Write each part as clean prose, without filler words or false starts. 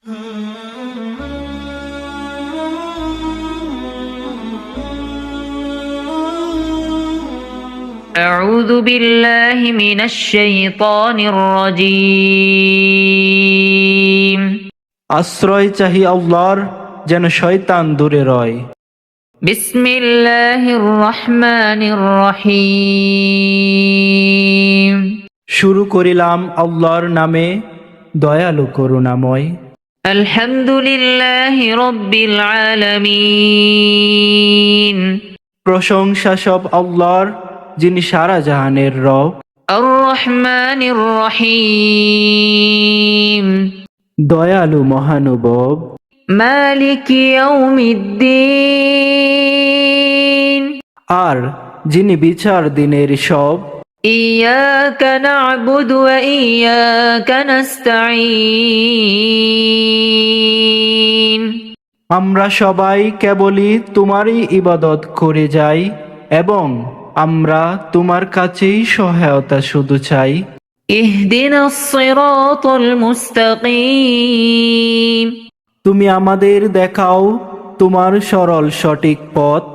أعوذ بالله من الشيطان الرجيم আশ্রয় চাহি আল্লাহর, যেন শয়তান দূরে রয়। بسم الله الرحمن الرحيم শুরু করিলাম আল্লাহর নামে, দয়ালু করুণাময়। الحمد لله رب العالمين প্রশংসা সব আল্লাহর, যিনি সারা জাহানের রব। الرحمن الرحيم দয়ালু মহানুভব। مالك يوم الدين আর যিনি বিচার দিনের সব। إياك نعبد وإياك نستعين আমরা সবাই কেবলই তোমারই ইবাদত করে যাই এবং আমরা তোমার কাছেই সহায়তা শুধু চাই। اهدنا الصراط المستقيم তুমি আমাদের দেখাও তোমার সরল সঠিক পথ।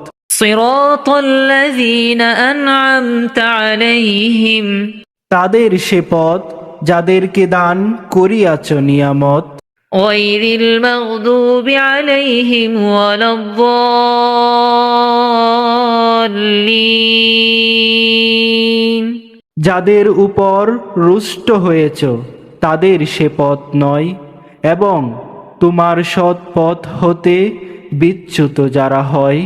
صراط الذين أنعمت عليهم তাদের সে পথ যাদেরকে দান করিয়াছ নিয়ামত। غير المغضوب عليهم ولا الضالين যাদের উপর রুষ্ট হয়েছ তাদের সে পথ নয়, এবং তোমার সৎ পথ হতে বিচ্যুত যারা হয়